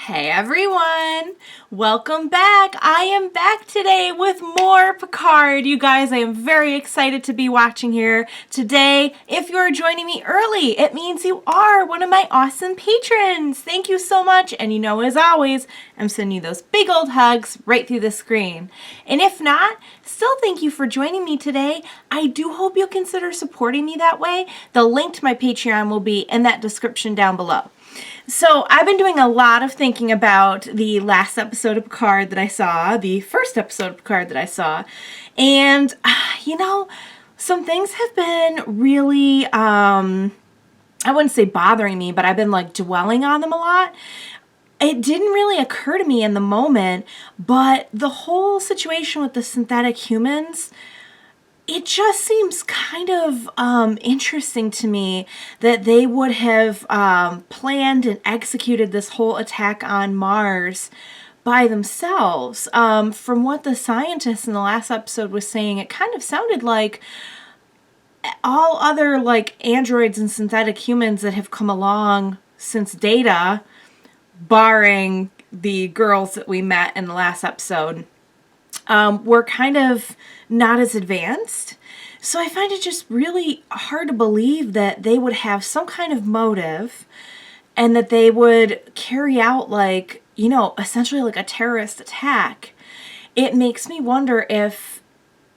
Hey everyone! Welcome back! I am back today with more Picard. You guys, I am very excited to be watching here today. If you're joining me early, it means you are one of my awesome patrons. Thank you so much. And you know, as always, I'm sending you those big old hugs right through the screen. And if not, still thank you for joining me today. I do hope you'll consider supporting me that way. The link to my Patreon will be in that description down below. So I've been doing a lot of thinking about the last episode of Picard that I saw, the first episode of Picard that I saw, and you know, some things have been really, I wouldn't say bothering me, but I've been like dwelling on them a lot. It didn't really occur to me in the moment, but the whole situation with the synthetic humans, it just seems kind of interesting to me that they would have planned and executed this whole attack on Mars by themselves. From what the scientist in the last episode was saying, it kind of sounded like all other like androids and synthetic humans that have come along since Data, barring the girls that we met in the last episode, were kind of not as advanced. So I find it just really hard to believe that they would have some kind of motive and that they would carry out like, you know, essentially like a terrorist attack. It makes me wonder if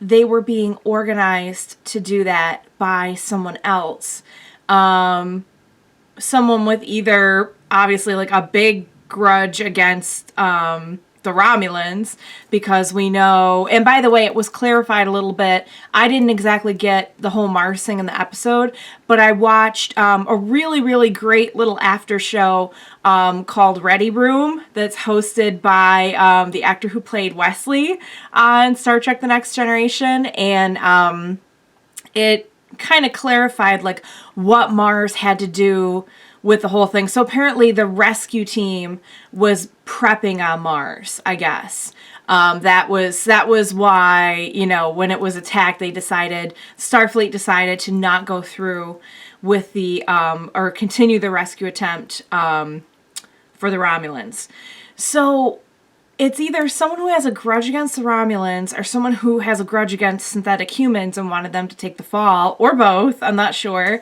they were being organized to do that by someone else. Someone with either obviously like a big grudge against the Romulans, because we know, and by the way, it was clarified a little bit. I didn't exactly get the whole Mars thing in the episode, but I watched a really, really great little after show called Ready Room that's hosted by the actor who played Wesley on Star Trek The Next Generation, and it kind of clarified like what Mars had to do with the whole thing. So apparently the rescue team was prepping on Mars, I guess. That was why, you know, when it was attacked, Starfleet decided to not go through with the, or continue the rescue attempt for the Romulans. So it's either someone who has a grudge against the Romulans or someone who has a grudge against synthetic humans and wanted them to take the fall, or both, I'm not sure.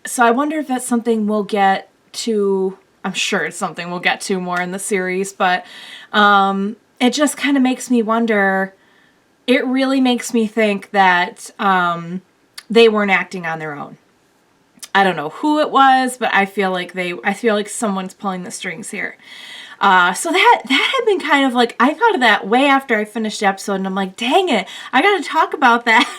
So I wonder if that's something we'll get to. I'm sure it's something we'll get to more in the series, but it just kind of makes me wonder. It really makes me think that they weren't acting on their own. I don't know who it was, but I feel like someone's pulling the strings here. So that had been kind of like, I thought of that way after I finished the episode, and I'm like, dang it, I got to talk about that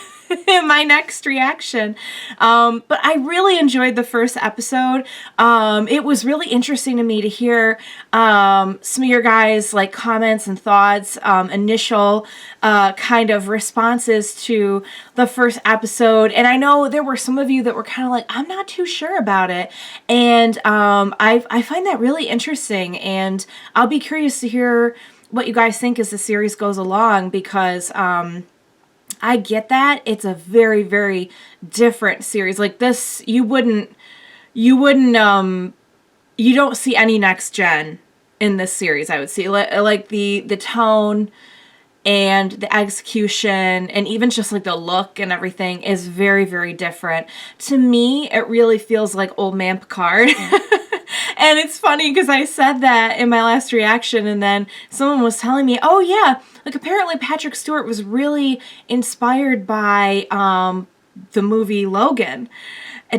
in my next reaction. But I really enjoyed the first episode. It was really interesting to me to hear some of your guys' like comments and thoughts, initial kind of responses to the first episode. And I know there were some of you that were kind of like, I'm not too sure about it. And I find that really interesting. And I'll be curious to hear what you guys think as the series goes along, because I get that it's a very, very different series. Like this, you don't see any next gen in this series. I would see like the tone and the execution and even just like the look and everything is very, very different. To me, it really feels like old man Picard. And it's funny because I said that in my last reaction, and then someone was telling me, oh yeah, like apparently Patrick Stewart was really inspired by the movie Logan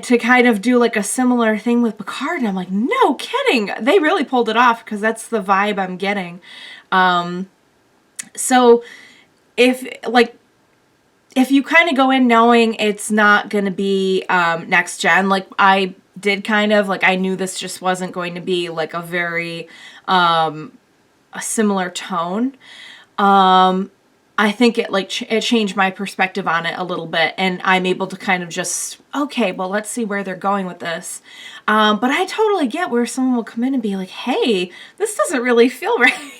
to kind of do like a similar thing with Picard. And I'm like, no kidding. They really pulled it off, because that's the vibe I'm getting. So if you kind of go in knowing it's not going to be next gen, like I did kind of, like I knew this just wasn't going to be like a very a similar tone. I think it it changed my perspective on it a little bit, and I'm able to kind of just, okay, well, let's see where they're going with this. But I totally get where someone will come in and be like, hey, this doesn't really feel right.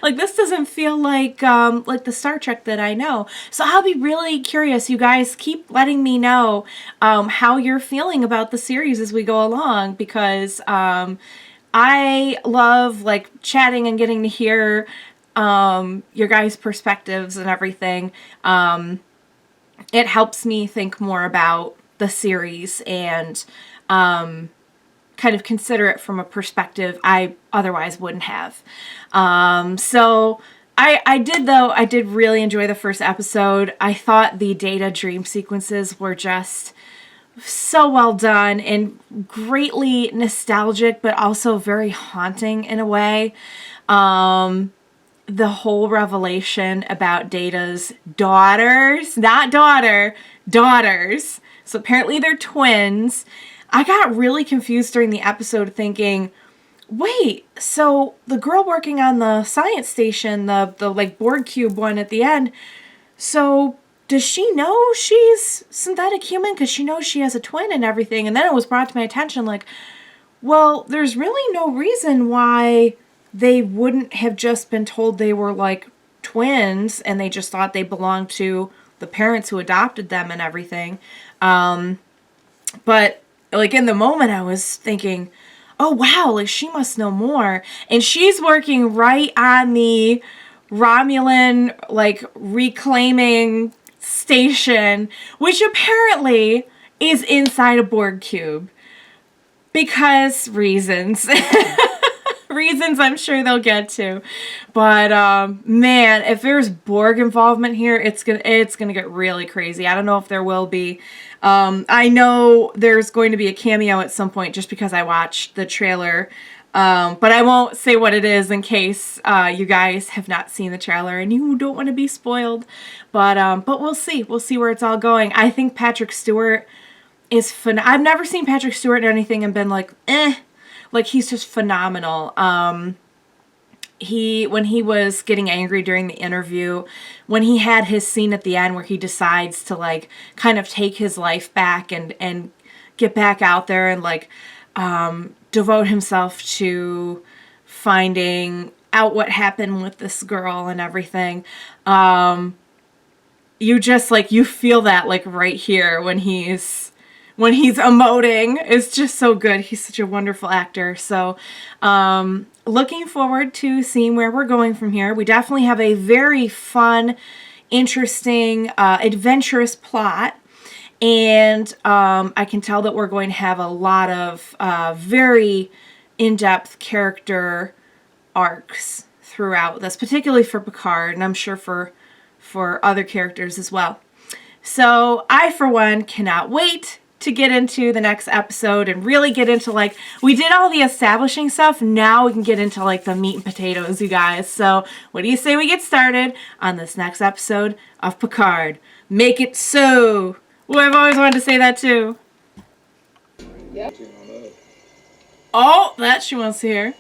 Like this doesn't feel like the Star Trek that I know. So I'll be really curious. You guys keep letting me know how you're feeling about the series as we go along, because I love like chatting and getting to hear your guys' perspectives and everything. It helps me think more about the series and kind of consider it from a perspective I otherwise wouldn't have. So I did really enjoy the first episode. I thought the Data dream sequences were just so well done and greatly nostalgic, but also very haunting in a way. The whole revelation about Data's daughters, not daughter, daughters. So apparently they're twins. I got really confused during the episode thinking, wait, so the girl working on the science station, the like board cube one at the end, so does she know she's synthetic human because she knows she has a twin and everything? And then it was brought to my attention like, well, there's really no reason why they wouldn't have just been told they were like twins and they just thought they belonged to the parents who adopted them and everything. But like in the moment I was thinking, oh wow, like she must know more. And she's working right on the Romulan like reclaiming station, which apparently is inside a Borg cube. Because reasons. Reasons I'm sure they'll get to. But man, if there's Borg involvement here, it's gonna get really crazy. I don't know if there will be. I know there's going to be a cameo at some point just because I watched the trailer. But I won't say what it is in case you guys have not seen the trailer and you don't want to be spoiled. But we'll see. We'll see where it's all going. I think Patrick Stewart is I've never seen Patrick Stewart in anything and been like, eh. Like, he's just phenomenal. When he was getting angry during the interview, when he had his scene at the end where he decides to, like, kind of take his life back and get back out there and, like, devote himself to finding out what happened with this girl and everything, you just, like, you feel that, like, right here when he's emoting. It's just so good. He's such a wonderful actor. So, looking forward to seeing where we're going from here. We definitely have a very fun, interesting, adventurous plot. And I can tell that we're going to have a lot of very in-depth character arcs throughout this, particularly for Picard, and I'm sure for other characters as well. So I, for one, cannot wait to get into the next episode and really get into, like, we did all the establishing stuff. Now we can get into, like, the meat and potatoes, you guys. So what do you say we get started on this next episode of Picard? Make it so. Well, I've always wanted to say that too. Yep. Oh, that she wants to hear.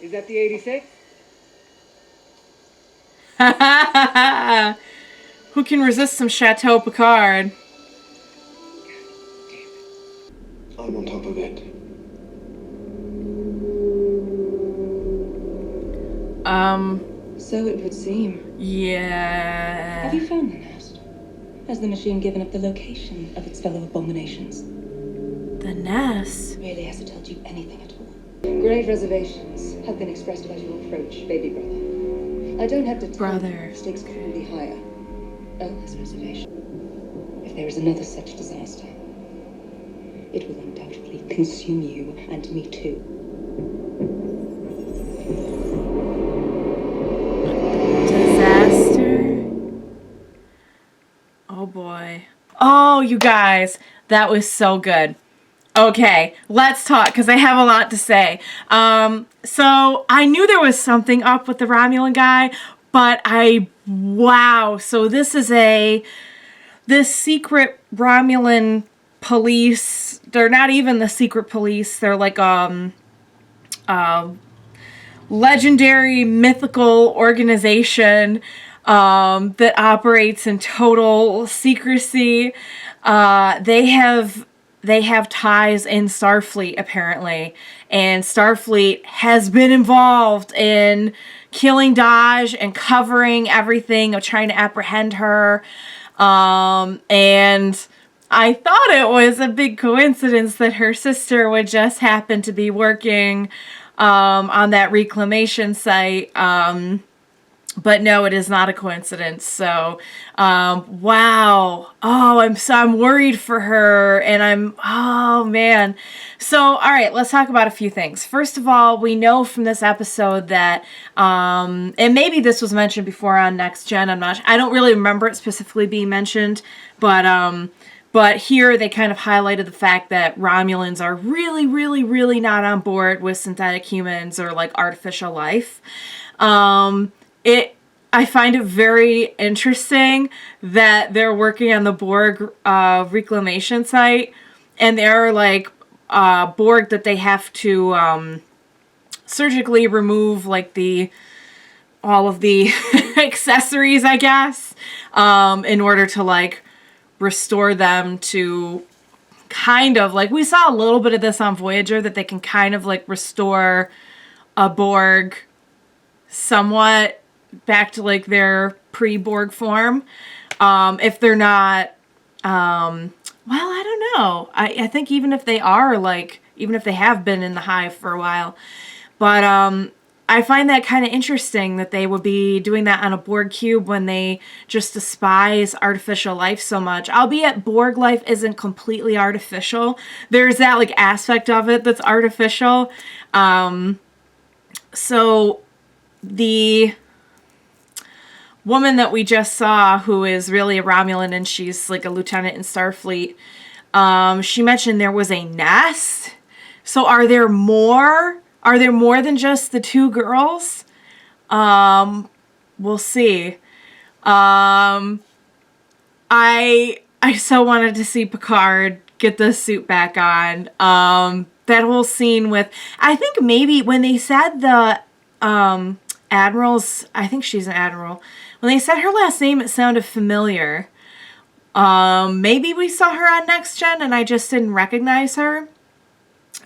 Is that the 86? Who can resist some Chateau Picard? I'm on top of it. So it would seem. Yeah. Have you found the nest? Has the machine given up the location of its fellow abominations? The nest? Really, has it told you anything at all? Grave reservations have been expressed about your approach, baby brother. I don't have to tell you, the stakes couldn't be higher. Oh, there's reservation. If there is another such disaster, it will undoubtedly consume you and me too. Disaster? Oh boy. Oh, you guys, that was so good. Okay, let's talk, because I have a lot to say. So I knew there was something up with the Romulan guy, but wow. So this is this secret Romulan police. They're not even the secret police. They're like legendary mythical organization that operates in total secrecy. They have ties in Starfleet, apparently, and Starfleet has been involved in killing Daj and covering everything of trying to apprehend her. And I thought it was a big coincidence that her sister would just happen to be working on that reclamation site. But no, it is not a coincidence. So, wow. Oh, I'm worried for her, and oh man. So, all right, let's talk about a few things. First of all, we know from this episode that, and maybe this was mentioned before on Next Gen. I don't really remember it specifically being mentioned, but here they kind of highlighted the fact that Romulans are really, really, really not on board with synthetic humans or like artificial life. I find it very interesting that they're working on the Borg reclamation site, and they're like Borg that they have to surgically remove like all of the accessories, I guess, in order to like restore them to kind of like, we saw a little bit of this on Voyager, that they can kind of like restore a Borg somewhat back to like their pre-Borg form. If they're not, well, I don't know. I think even if they are like, even if they have been in the hive for a while, but I find that kind of interesting that they would be doing that on a Borg cube when they just despise artificial life so much. Albeit Borg life isn't completely artificial. There's that like aspect of it that's artificial. So the woman that we just saw, who is really a Romulan and she's like a lieutenant in Starfleet, she mentioned there was a nest. So are there more? Are there more than just the two girls? We'll see. I so wanted to see Picard get the suit back on. That whole scene with, I think maybe when they said the admirals, I think she's an admiral. When they said her last name, it sounded familiar. Maybe we saw her on Next Gen and I just didn't recognize her.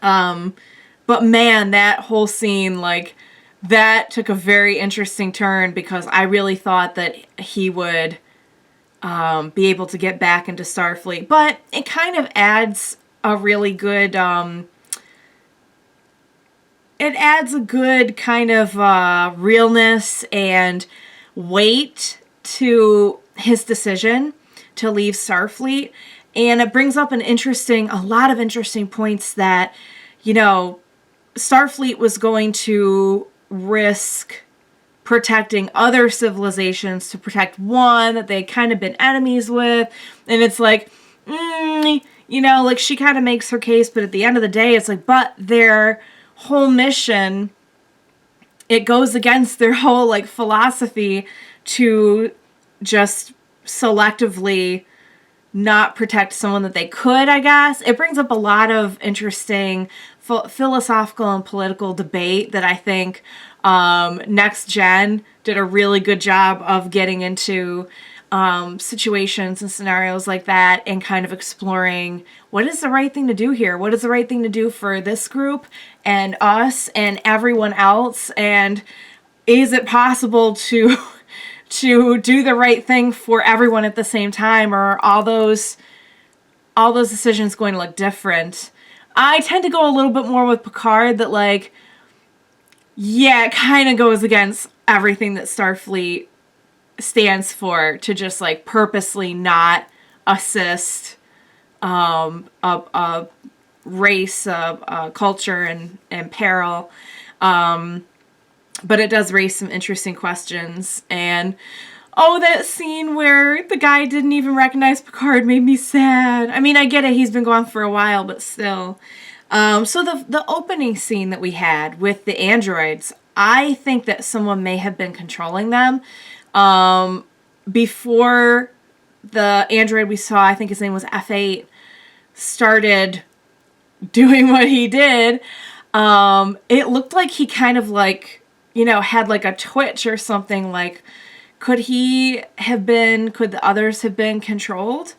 But man, that whole scene, like, that took a very interesting turn, because I really thought that he would be able to get back into Starfleet. But it kind of adds a really good, it adds a good kind of realness and weight to his decision to leave Starfleet. And it brings up a lot of interesting points that, you know, Starfleet was going to risk protecting other civilizations to protect one that they'd kind of been enemies with. And it's like, you know, like she kind of makes her case, but at the end of the day, it's like, but their whole mission, it goes against their whole like philosophy to just selectively not protect someone that they could, I guess. It brings up a lot of interesting philosophical and political debate that I think Next Gen did a really good job of getting into situations and scenarios like that, and kind of exploring what is the right thing to do here? What is the right thing to do for this group and us and everyone else? And is it possible to do the right thing for everyone at the same time, or are all those decisions going to look different? I tend to go a little bit more with Picard, that like, yeah, it kind of goes against everything that Starfleet stands for, to just like purposely not assist a race, a culture and peril. But it does raise some interesting questions. And that scene where the guy didn't even recognize Picard made me sad. I mean, I get it, he's been gone for a while, but still. So the opening scene that we had with the androids, I think that someone may have been controlling them. Before the android we saw, I think his name was F8, started doing what he did, it looked like he kind of like, you know, had like a twitch or something. Like, could the others have been controlled?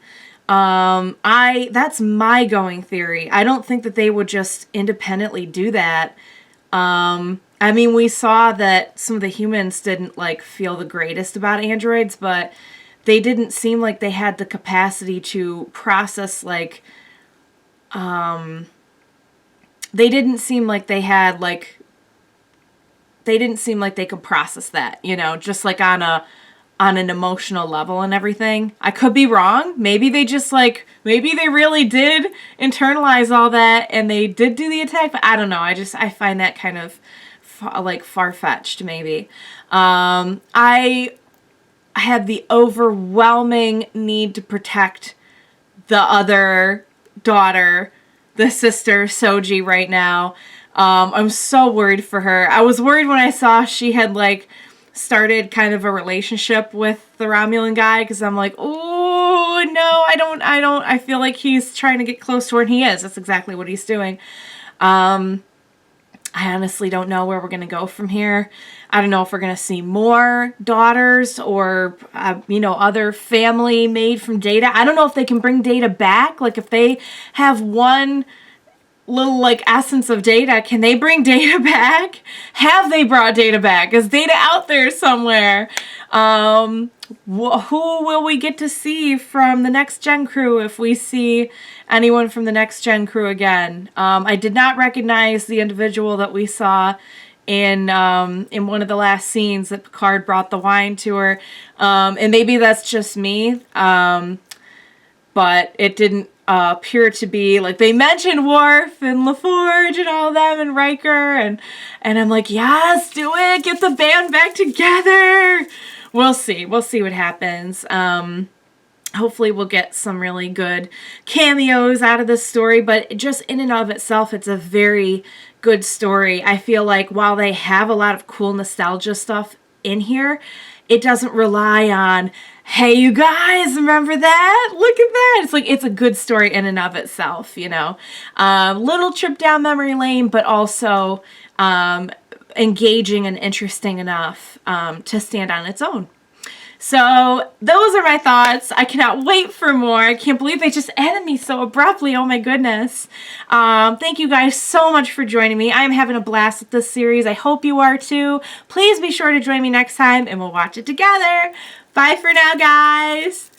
That's my going theory. I don't think that they would just independently do that. I mean, we saw that some of the humans didn't like feel the greatest about androids, but they didn't seem like they had the capacity to process like, they didn't seem like they had like they didn't seem like they could process that, you know, just like on an emotional level and everything. I could be wrong. Maybe they just like, maybe they really did internalize all that and they did do the attack, but I don't know. I find that kind of far-fetched maybe. I had the overwhelming need to protect the other daughter, the sister, Soji, right now. I'm so worried for her. I was worried when I saw she had like started kind of a relationship with the Romulan guy, because I'm like, oh no, I feel like he's trying to get close to her, and he is. That's exactly what he's doing. I honestly don't know where we're going to go from here. I don't know if we're going to see more daughters or, other family made from Data. I don't know if they can bring Data back. Like, if they have one little, like, essence of Data, can they bring Data back? Have they brought Data back? Is Data out there somewhere? Who will we get to see from the Next Gen crew if we see anyone from the Next Gen crew again? I did not recognize the individual that we saw in one of the last scenes that Picard brought the wine to her. And maybe that's just me. But it didn't appear to be, like, they mentioned Worf and LaForge and all of them and Riker, and I'm like, yes, do it, get the band back together. We'll see what happens. Hopefully we'll get some really good cameos out of this story, but just in and of itself, it's a very good story. I feel like while they have a lot of cool nostalgia stuff in here, it doesn't rely on, hey, you guys, remember that? Look at that. It's like, it's a good story in and of itself, you know. Little trip down memory lane, but also engaging and interesting enough to stand on its own. So those are my thoughts. I cannot wait for more. I can't believe they just ended me so abruptly. Oh my goodness. Thank you guys so much for joining me. I am having a blast with this series. I hope you are too. Please be sure to join me next time and we'll watch it together. Bye for now, guys.